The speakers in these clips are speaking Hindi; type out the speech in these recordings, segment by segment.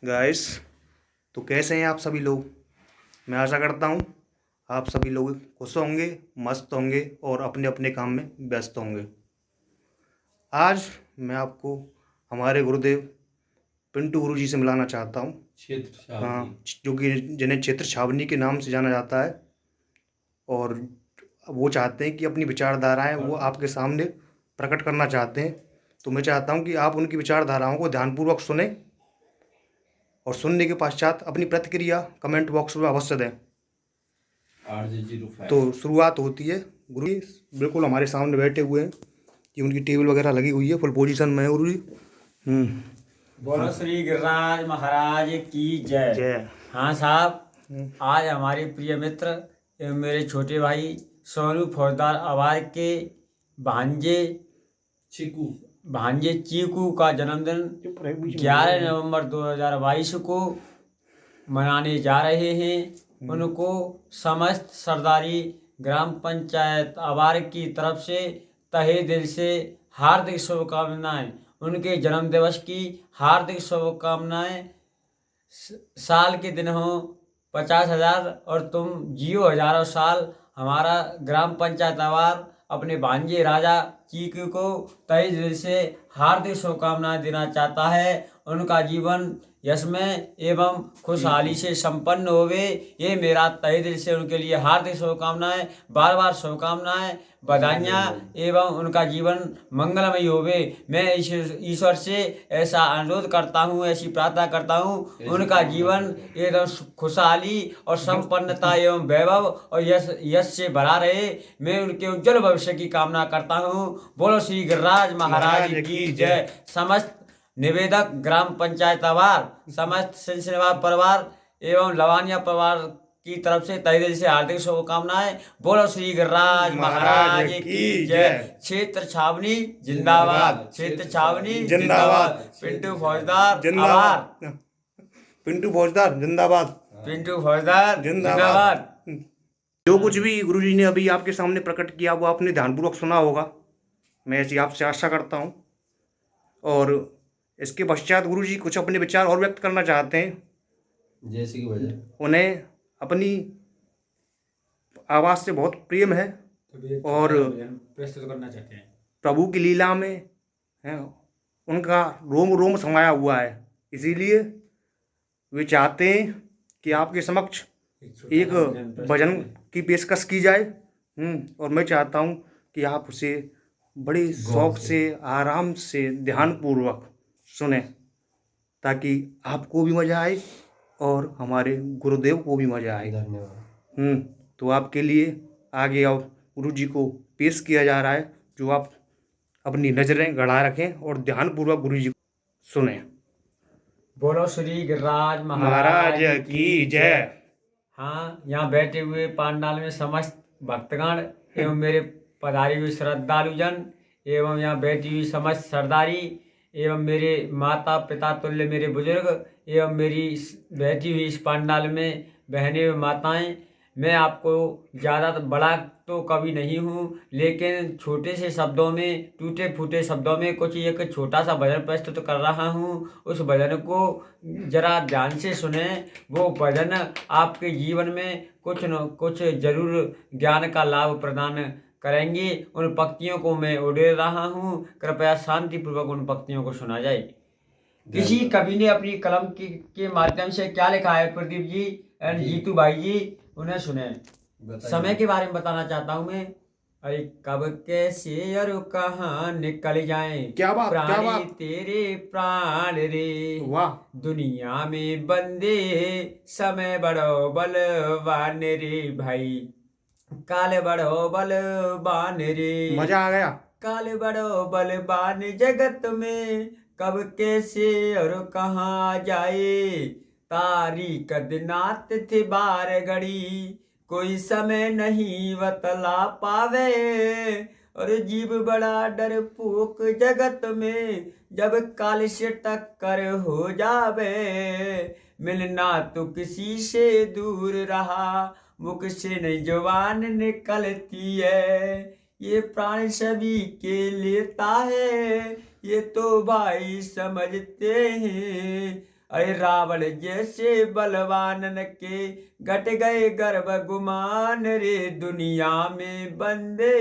गाइस, तो कैसे हैं आप सभी लोग। मैं आशा करता हूँ आप सभी लोग खुश होंगे, मस्त होंगे और अपने अपने काम में व्यस्त होंगे। आज मैं आपको हमारे गुरुदेव पिंटू गुरु जी से मिलाना चाहता हूँ। क्षेत्र हाँ, छावनी। जो कि जिन्हें क्षेत्र छावनी के नाम से जाना जाता है। और वो चाहते हैं कि अपनी विचारधाराएं वो आपके सामने प्रकट करना चाहते हैं। तो मैं चाहता हूँ कि आप उनकी विचारधाराओं को ध्यानपूर्वक सुने और सुनने के पश्चात अपनी प्रतिक्रिया कमेंट बॉक्स में अवश्य दें। RJ05। तो शुरुआत होती है। गुरु जी बिल्कुल हमारे सामने बैठे हुए हैं कि उनकी टेबल वगैरह लगी हुई है, फुल पोजीशन में है गुरु जी। बोलो श्री गिरिराज महाराज की जय। जय। हाँ साहब, आज हमारे प्रिय मित्र एवं मेरे छोटे भाई सोनू फौजदार अवार के भांजे चीकू का जन्मदिन 11 नवंबर 2022 को मनाने जा रहे हैं। उनको समस्त सरदारी ग्राम पंचायत अवार की तरफ से तहे दिल से हार्दिक शुभकामनाएं। उनके जन्म दिवस की हार्दिक शुभकामनाएं। साल के दिन हो 50,000 और तुम जियो हजारों साल। हमारा ग्राम पंचायत अवार अपने भांजे राजा चीकू को तहे दिल से हार्दिक शुभकामनाएं देना चाहता है। उनका जीवन यशमय एवं खुशहाली से संपन्न होवे, ये मेरा तहे दिल से उनके लिए हार्दिक शुभकामनाएं, बार बार शुभकामनाएं, बधाइयाँ एवं उनका जीवन मंगलमय होवे। मैं ईश्वर से ऐसा अनुरोध करता हूँ, ऐसी प्रार्थना करता हूँ, उनका जीवन एकदम खुशहाली और संपन्नता एवं वैभव और यश से भरा रहे। मैं उनके उज्जवल भविष्य की कामना करता हूँ। बोलो श्री गिरिराज महाराज की जय। समस्त निवेदक ग्राम पंचायत अवार, समस्त सिंसनेवाल परिवार एवं लवानिया परिवार की तरफ से तहे दिल से हार्दिक शुभकामनाएं। बोलो श्री गिरिराज महाराज की जय। क्षेत्र छावनी जिंदाबाद, क्षेत्र छावनी जिंदाबाद। पिंटू फौजदार आभार। पिंटू फौजदार जिंदाबाद। पिंटू फौजदार जिंदाबाद। जो कुछ भी गुरु जी ने अभी आपके सामने प्रकट किया वो आपने ध्यानपूर्वक सुना होगा, मैं ऐसी आपसे आशा करता हूँ। और इसके पश्चात गुरु जी कुछ अपने विचार और व्यक्त करना चाहते हैं। जैसे की वजह उन्हें अपनी आवाज़ से बहुत प्रेम है और प्रस्तुत करना चाहते हैं। प्रभु की लीला में है उनका रोम रोम समाया हुआ है, इसीलिए वे चाहते हैं कि आपके समक्ष एक भजन की पेशकश की जाए। और मैं चाहता हूँ कि आप उसे बड़े शौक से, आराम से, ध्यानपूर्वक सुने, ताकि आपको भी मज़ा आए और हमारे गुरुदेव को भी मज़ा आए। धन्यवाद। तो आपके लिए आगे अब गुरु जी को पेश किया जा रहा है, जो आप अपनी नज़रें गड़ा रखें और ध्यानपूर्वक गुरु जी को सुने। बोलो श्री गिरिराज महाराज की जय। हाँ, यहाँ बैठे हुए पांडाल में समस्त भक्तगण एवं मेरे पधारे हुए श्रद्धालुजन एवं यहाँ बैठी हुई समस्त सरदारी एवं मेरे माता पिता तुल्य मेरे बुजुर्ग एवं मेरी बैठी हुई इस पांडाल में बहनें एवं माताएं। मैं आपको ज़्यादा बड़ा तो कभी नहीं हूँ, लेकिन छोटे से शब्दों में, टूटे फूटे शब्दों में कुछ एक छोटा सा भजन प्रस्तुत कर रहा हूँ। उस भजन को जरा ध्यान से सुने। वो भजन आपके जीवन में कुछ न कुछ जरूर ज्ञान का लाभ प्रदान करेंगे। उन पंक्तियों को मैं उड़े रहा हूँ, कृपया शांतिपूर्वक उन पंक्तियों को सुना जाए। किसी कवि ने अपनी कलम के माध्यम से क्या लिखा है, प्रदीप जी एंड जीतू भाई जी, उन्हें सुने। समय के बारे में बताना चाहता हूँ मैं। अरे कब कैसे और कहाँ निकल जाए क्या बात, क्या प्राणी बात। तेरे प्राण रे, वाह। दुनिया में बंदे समय बड़ो बलवान रे भाई, काल बड़ो बलवान रे, मजा आ गया। काल बड़ो बलवान जगत में, कब कैसे और कहाँ जाए, तारीख दिनात थे बार घड़ी, कोई समय नहीं बतला पावे, और जीव बड़ा डरपोक जगत में, जब काल से टक्कर हो जावे, मिलना तो किसी से दूर रहा, मुख से नहीं जुबान निकलती है, ये प्राण सभी के लेता है, ये तो भाई समझते हैं, अरे रावण जैसे बलवानन के घट गए गर्भ गुमान रे, दुनिया में बंदे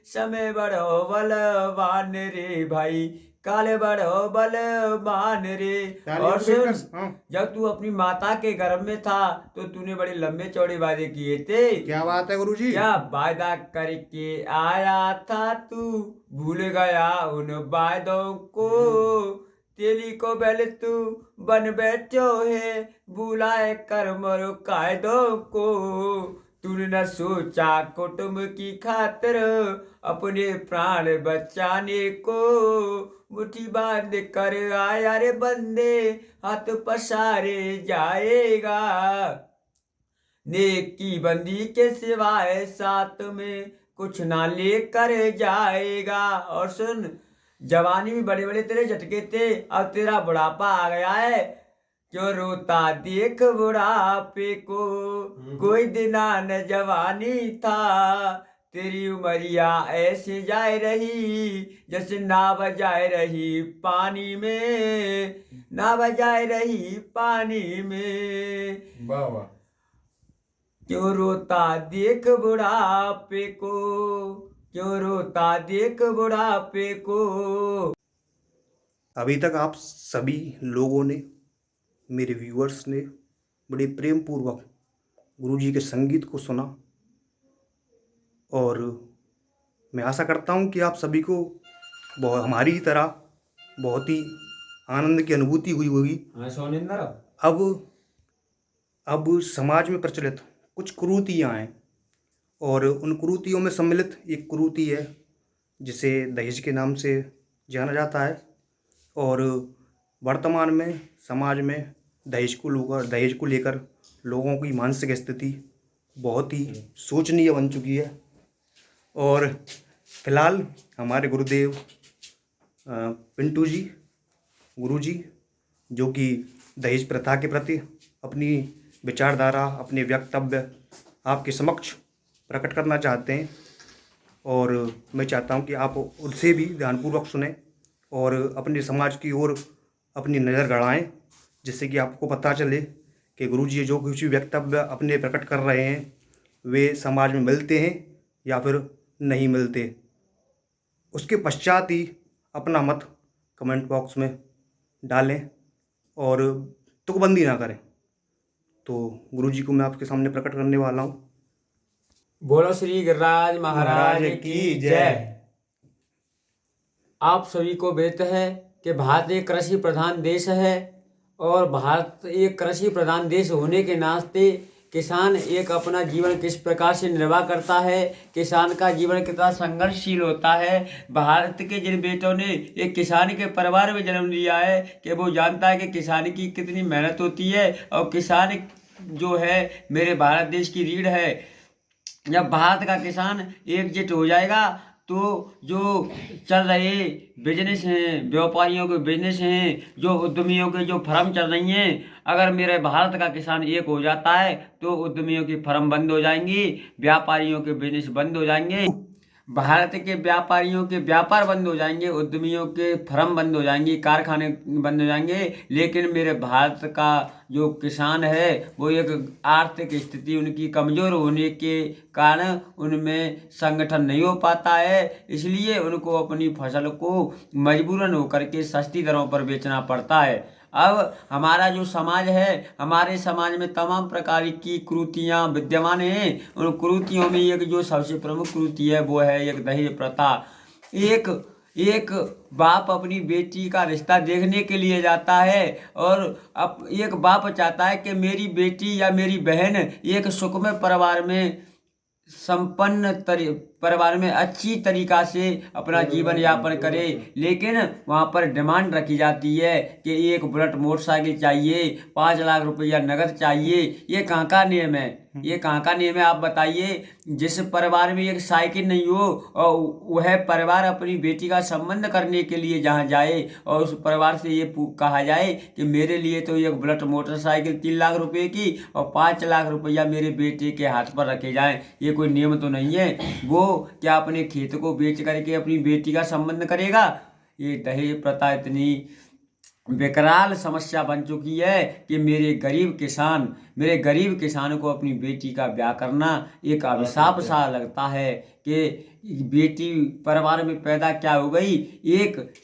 समय बड़ो बलवान रे भाई, काले बड़ो बलवान रे। और सुन, हाँ, जब तू अपनी माता के गर्भ में था तो तूने बड़े लंबे चौड़े वादे किए थे। क्या बात है गुरुजी? क्या वादा करके आया था तू, भूल गया उन वादों को, तेली को बैल तू बन बैठो है, बुलाए कर्म और कायदों को। तूने न सोचा कुटुंब की खातिर अपने प्राण बचाने को, मुट्ठी बांध कर आया रे बंदे, हाथ पसारे जाएगा। नेकी बंदी के सिवाय साथ में कुछ ना लेकर जाएगा। और सुन, जवानी में बड़े बड़े तेरे झटके थे, अब तेरा बुढ़ापा आ गया है, क्यों रोता देख बुढ़ापे को, कोई दिना न जवानी था, तेरी उमरिया ऐसे जाए रही जैसे नाव जाए रही पानी में, नाव जाए रही पानी में। वाह वाह। क्यों रोता देख बुढ़ापे को, क्यों रोता देख बुढ़ापे को। अभी तक आप सभी लोगों ने, मेरे व्यूअर्स ने बड़े प्रेम पूर्वक गुरुजी के संगीत को सुना, और मैं आशा करता हूँ कि आप सभी को बहुत हमारी ही तरह बहुत ही आनंद की अनुभूति हुई होगी। हाँ सोनिंदर, अब समाज में प्रचलित कुछ कुरीतियाँ हैं, और उन कुरीतियों में सम्मिलित एक कुरीति है जिसे दहेज के नाम से जाना जाता है। और वर्तमान में समाज में दहेज को लेकर लोगों की मानसिक स्थिति बहुत ही शोचनीय बन चुकी है। और फिलहाल हमारे गुरुदेव पिंटू जी, गुरुजी, जो कि दहेज प्रथा के प्रति अपनी विचारधारा, अपने वक्तव्य आपके समक्ष प्रकट करना चाहते हैं, और मैं चाहता हूं कि आप उनसे भी ध्यानपूर्वक सुनें और अपने समाज की ओर अपनी नज़र गड़ाएं, जिससे कि आपको पता चले कि गुरुजी जो कुछ भी वक्तव्य अपने प्रकट कर रहे हैं वे समाज में मिलते हैं या फिर नहीं मिलते। उसके पश्चात ही अपना मत कमेंट बॉक्स में डालें और तुकबंदी ना करें। तो गुरुजी को मैं आपके सामने प्रकट करने वाला हूँ। बोलो श्री गिरिराज महाराज की जय। आप सभी को बेत है कि भारत एक कृषि प्रधान देश है, और भारत एक कृषि प्रधान देश होने के नाते किसान एक अपना जीवन किस प्रकार से निर्वाह करता है, किसान का जीवन कितना संघर्षशील होता है। भारत के जिन बेटों ने एक किसान के परिवार में जन्म लिया है कि वो जानता है कि किसान की कितनी मेहनत होती है, और किसान जो है मेरे भारत देश की रीढ़ है। जब भारत का किसान एकजुट हो जाएगा तो जो चल रहे बिजनेस हैं, व्यापारियों के बिजनेस हैं, जो उद्यमियों के जो फर्म चल रही हैं, अगर मेरे भारत का किसान एक हो जाता है तो उद्यमियों की फर्म बंद हो जाएंगी, व्यापारियों के बिजनेस बंद हो जाएंगे, भारत के व्यापारियों के व्यापार बंद हो जाएंगे, उद्यमियों के फर्म बंद हो जाएंगे, कारखाने बंद हो जाएंगे। लेकिन मेरे भारत का जो किसान है वो एक आर्थिक स्थिति उनकी कमज़ोर होने के कारण उनमें संगठन नहीं हो पाता है, इसलिए उनको अपनी फसल को मजबूरन होकर के सस्ती दरों पर बेचना पड़ता है। अब हमारा जो समाज है, हमारे समाज में तमाम प्रकार की कुरीतियाँ विद्यमान हैं। उन कुरीतियों में एक जो सबसे प्रमुख कुरीति है वो है एक दहेज प्रथा। एक बाप अपनी बेटी का रिश्ता देखने के लिए जाता है, और अब एक बाप चाहता है कि मेरी बेटी या मेरी बहन एक सुखमय परिवार में, संपन्न परिवार में अच्छी तरीका से अपना जीवन यापन करे। लेकिन वहाँ पर डिमांड रखी जाती है कि एक बुलेट मोटरसाइकिल चाहिए, 5 लाख रुपया नगद चाहिए। ये कहाँ का नियम है? ये कहाँ का नियम है आप बताइए? जिस परिवार में एक साइकिल नहीं हो और वह परिवार अपनी बेटी का संबंध करने के लिए जहाँ जाए और उस परिवार से ये कहा जाए कि मेरे लिए तो एक बुलेट मोटरसाइकिल 3 लाख रुपए की और 5 लाख रुपया मेरे बेटे के हाथ पर रखे जाएं, ये कोई नियम तो नहीं है। वो क्या अपने खेत को बेच करके अपनी बेटी का संबंध करेगा? ये दहेज प्रथा इतनी विकराल समस्या बन चुकी है कि मेरे गरीब किसान को अपनी बेटी का ब्याह करना एक अभिशाप सा लगता है कि बेटी परिवार में पैदा क्या हो गई,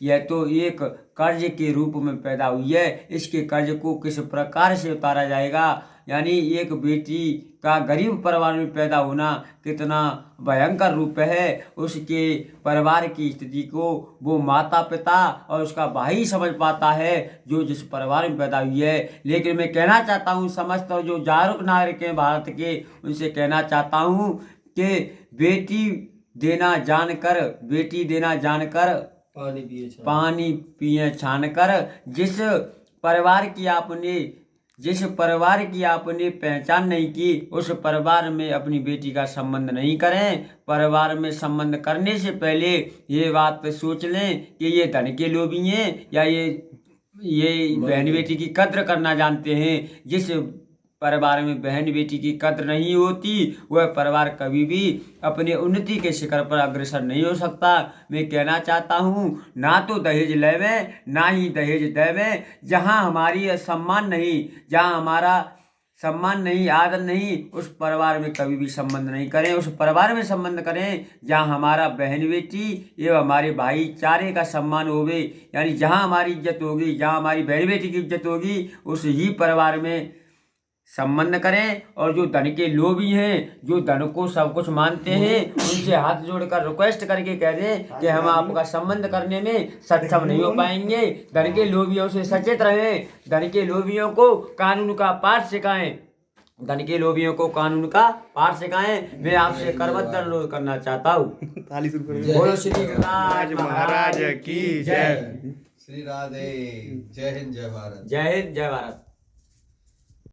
यह तो एक कर्ज के रूप में पैदा हुई है। इसके कर्ज को किस प्रकार से उतारा जाएगा, यानी एक बेटी का गरीब परिवार में पैदा होना कितना भयंकर रूप है। उसके परिवार की स्थिति को वो माता पिता और उसका भाई समझ पाता है जो जिस परिवार में पैदा हुई है। लेकिन मैं कहना चाहता हूँ समस्त जो जागरूक नागरिक हैं भारत के, उनसे कहना चाहता हूँ कि बेटी देना जानकर पानी पिए छानकर। जिस परिवार की आपने पहचान नहीं की उस परिवार में अपनी बेटी का संबंध नहीं करें। परिवार में संबंध करने से पहले ये बात सोच लें कि ये धन के लोभी हैं या ये बहन बेटी की कद्र करना जानते हैं। जिस परिवार में बहन बेटी की कद्र नहीं होती वह परिवार कभी भी अपने उन्नति के शिखर पर अग्रसर नहीं हो सकता। मैं कहना चाहता हूँ ना तो दहेज लेवे ना ही दहेज देवे। जहाँ हमारी सम्मान नहीं, जहाँ हमारा सम्मान नहीं, आदर नहीं, उस परिवार में कभी भी संबंध नहीं करें। उस परिवार में संबंध करें जहाँ हमारा बहन बेटी एवं हमारे भाईचारे का सम्मान होवे, यानी जहाँ हमारी इज्जत होगी, जहाँ हमारी बहन बेटी की इज्जत होगी, उस ही परिवार में संबंध करें। और जो धन के लोभी हैं, जो धन को सब कुछ मानते हैं, उनसे हाथ जोड़कर रिक्वेस्ट करके कह दें कि हम आपका संबंध करने में सक्षम नहीं हो पाएंगे। धन के लोभियों से सचेत रहें। धन के लोभियों को कानून का पाठ सिखाएं। मैं आपसे करबद्ध अनुरोध करना चाहता हूँ। ताली शुरू करें। बोलो श्री राज महाराज की जय। श्री राधे। जय हिंद जय भारत। जय हिंद जय भारत।